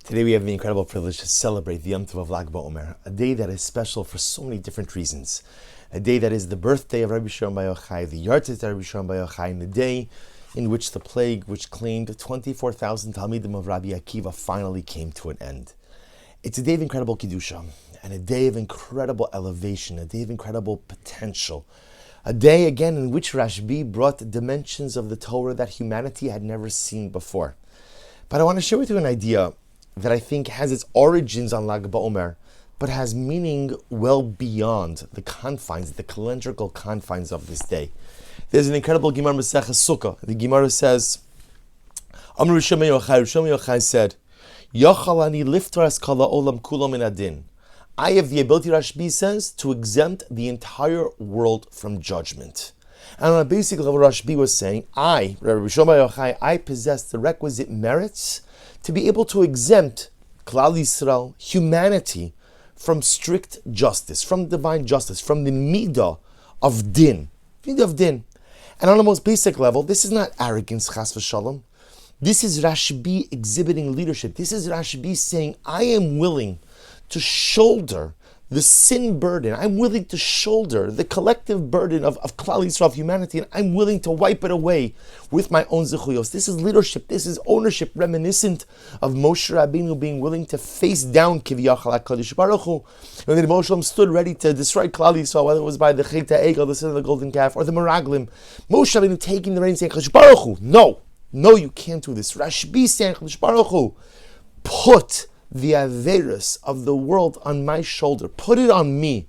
Today we have the incredible privilege to celebrate the Yom Tov of BaOmer, a day that is special for so many different reasons. A day that is the birthday of Rabbi Shimon Bar Yochai, the Yartzeit of Rabbi Shimon Bar Yochai, and the day in which the plague which claimed 24,000 Talmidim of Rabbi Akiva finally came to an end. It's a day of incredible Kedusha, and a day of incredible elevation, a day of incredible potential. A day, again, in which Rashbi brought dimensions of the Torah that humanity had never seen before. But I want to share with you an idea that I think has its origins on Lag BaOmer, but has meaning well beyond the confines, the calendrical confines of this day. There's an incredible Gemara Maseches Sukkah. The Gemara says, Amar Rishon Yochai said, Yochal ani liftar es kol ha'olam kulo min adin. I have the ability, Rashbi says, to exempt the entire world from judgment. And on a basic level, Rashbi was saying, Rabbi Shimon Bar Yochai, I possess the requisite merits to be able to exempt Klal Yisrael, humanity, from strict justice, from divine justice, from the midah of din. Midah of din. And on a most basic level, this is not arrogance, chas v'shalom. This is Rashbi exhibiting leadership. This is Rashbi saying, I am willing to shoulder the sin burden. I'm willing to shoulder the collective burden of Klal Yisrael, of humanity, and I'm willing to wipe it away with my own zechuyos. This is leadership. This is ownership, reminiscent of Moshe Rabbeinu being willing to face down Kiviyachal HaKadosh Baruch Hu. When the Moshe stood ready to destroy Klal Yisrael, whether it was by the Cheta Egel, the sin of the golden calf, or the Meraglim, Moshe Rabbeinu taking the reins saying, Kadosh Baruch Hu, no, you can't do this. Rashbi saying, Kadosh Baruch Hu, put the Averis of the world on my shoulder. Put it on me.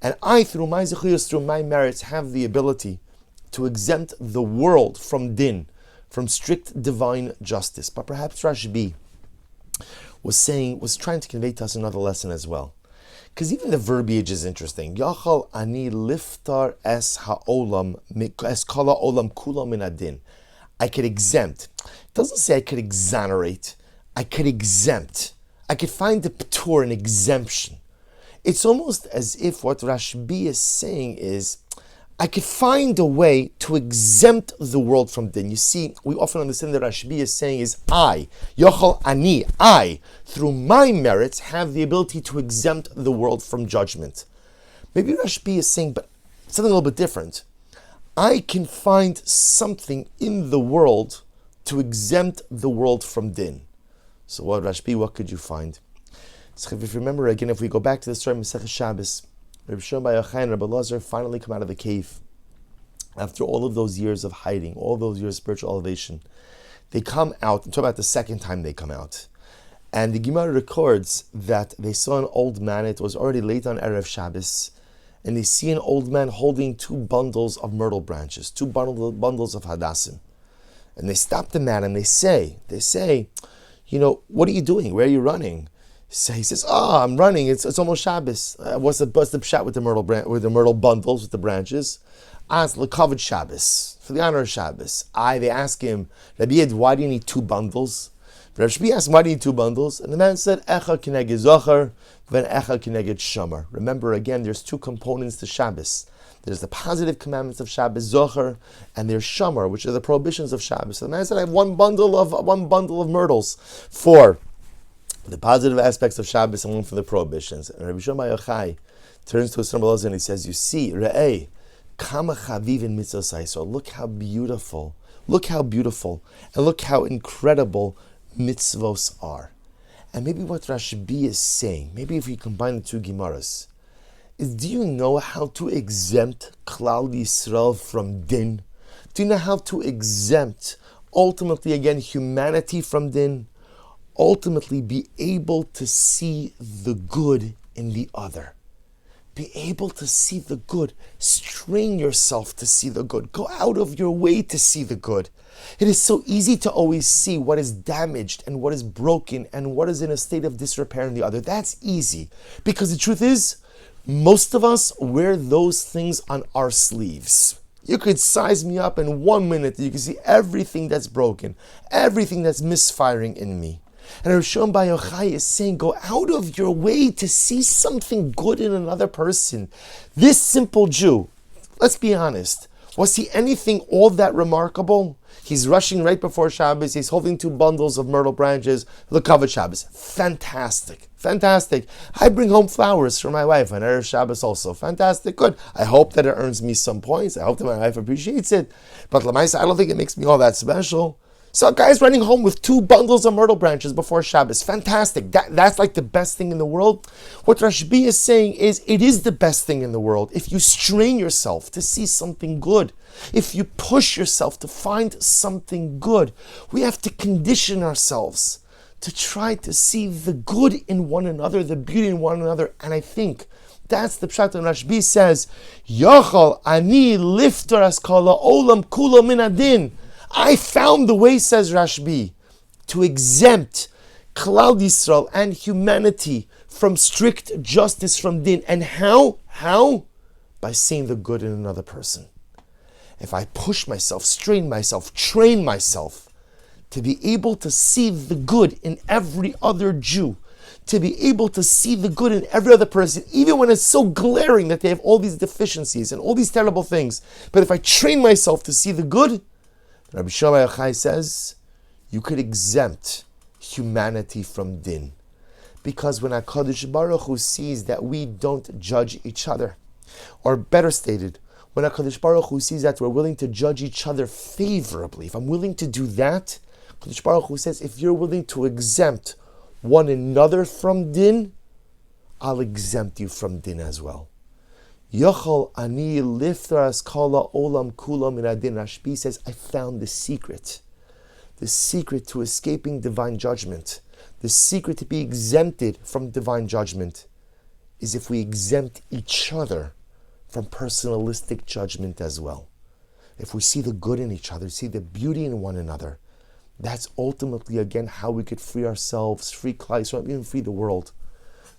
And I, through my zechuyos, through my merits, have the ability to exempt the world from din, from strict divine justice. But perhaps Rashbi was trying to convey to us another lesson as well. Because even the verbiage is interesting. Yachal ani liftar es ha'olam, es kol ha'olam kulo min adin. I could exempt. It doesn't say I could exonerate. I could exempt. I could find the p'tur, an exemption. It's almost as if what Rashbi is saying is, I could find a way to exempt the world from din. You see, we often understand that Rashbi is saying is, Yochal ani, I, through my merits, have the ability to exempt the world from judgment. Maybe Rashbi is saying, but something a little bit different. I can find something in the world to exempt the world from din. So what, Rashbi, what could you find? So if you remember again, if we go back to the story of Maseches Shabbos, Rabbi Shimon Bar Yochai and Rabbi Lazar finally come out of the cave. After all of those years of hiding, all those years of spiritual elevation, they come out. I'm talking about the second time they come out. And the Gemara records that they saw an old man. It was already late on Erev Shabbos. And they see an old man holding two bundles of myrtle branches, two bundles of hadassim. And they stop the man and they say, what are you doing? Where are you running? So he says, I'm running. It's almost Shabbos. What's the pshat with the myrtle bundles, with the branches? It's l'kavod Shabbos, for the honor of Shabbos. They ask him, Rabbi Yed, why do you need two bundles? Rabbi asked him, why do you need two bundles? And the man said, Echa kineged zocher, then Echa kineged shomer. Remember, again, there's two components to Shabbos. There's the positive commandments of Shabbos, zocher, and there's shomer, which are the prohibitions of Shabbos. So the man said, I have one bundle of myrtles for the positive aspects of Shabbos and one for the prohibitions. And Rabbi Shimon Bar Yochai turns to his son and he says, you see, Re'eh, kama chaviv in mitzvos so look how beautiful, and look how incredible mitzvos are. And maybe what Rashbi is saying, maybe if we combine the two Gemaras, is, do you know how to exempt Klal Yisrael from din? Do you know how to exempt, ultimately again, humanity from din? Ultimately be able to see the good in the other. Be able to see the good. Strain yourself to see the good. Go out of your way to see the good. It is so easy to always see what is damaged and what is broken and what is in a state of disrepair in the other. That's easy. Because the truth is, most of us wear those things on our sleeves. You could size me up in 1 minute. You can see everything that's broken, everything that's misfiring in me. And Rabbi Shimon Bar Yochai is saying, go out of your way to see something good in another person. This simple Jew, let's be honest, Was he anything all that remarkable? He's rushing right before Shabbos. He's holding 2 bundles of myrtle branches. L'kavod Shabbos. Fantastic. Fantastic. I bring home flowers for my wife on Erev Shabbos also. Fantastic. Good. I hope that it earns me some points. I hope that my wife appreciates it. But Lamaisa, I don't think it makes me all that special. So a guy's running home with 2 bundles of myrtle branches before Shabbos. Fantastic. That's like the best thing in the world. What Rashbi is saying is, it is the best thing in the world. If you strain yourself to see something good, if you push yourself to find something good, we have to condition ourselves to try to see the good in one another, the beauty in one another. And I think that's the pshat when Rashbi says, Yochal ani lifter askala olam kula min adin. I found the way, says Rashbi, to exempt Klal Yisrael and humanity from strict justice from din. And how? How? By seeing the good in another person. If I push myself, strain myself, train myself to be able to see the good in every other Jew, to be able to see the good in every other person, even when it's so glaring that they have all these deficiencies and all these terrible things. But if I train myself to see the good, Rabbi Shlomo Yochai says, you could exempt humanity from din. Because when HaKadosh Baruch Hu sees that we don't judge each other, or better stated, when HaKadosh Baruch Hu sees that we're willing to judge each other favorably, if I'm willing to do that, HaKadosh Baruch Hu says, if you're willing to exempt one another from din, I'll exempt you from din as well. Yochal ani lifras kala olam kula min adin. Rashbi says, I found the secret to escaping divine judgment, the secret to be exempted from divine judgment is if we exempt each other from personalistic judgment as well. If we see the good in each other, see the beauty in one another, that's ultimately, again, how we could free ourselves, free Klal Yisrael, even free the world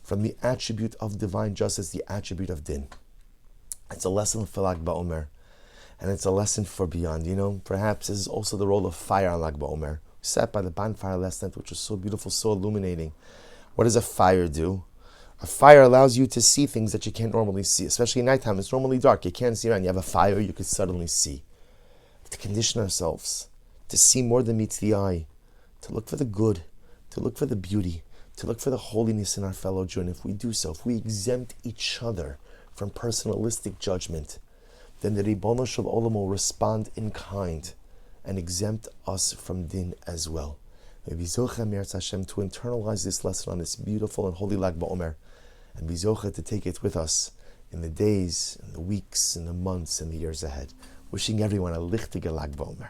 from the attribute of divine justice, the attribute of din. It's a lesson for Lag BaOmer, and it's a lesson for beyond. Perhaps this is also the role of fire on Lag BaOmer. We sat by the bonfire last night, which was so beautiful, so illuminating. What does a fire do? A fire allows you to see things that you can't normally see, especially at nighttime. It's normally dark. You can't see around. You have a fire, you could suddenly see. To condition ourselves to see more than meets the eye, to look for the good, to look for the beauty, to look for the holiness in our fellow Jew. And if we do so, if we exempt each other from personalistic judgment, then the Ribono Shel Olam will respond in kind and exempt us from din as well. May we zocha me'eretz Hashem to internalize this lesson on this beautiful and holy Lag BaOmer, and be zocha to take it with us in the days, and the weeks, and the months, and the years ahead. Wishing everyone a lichtige Lag BaOmer.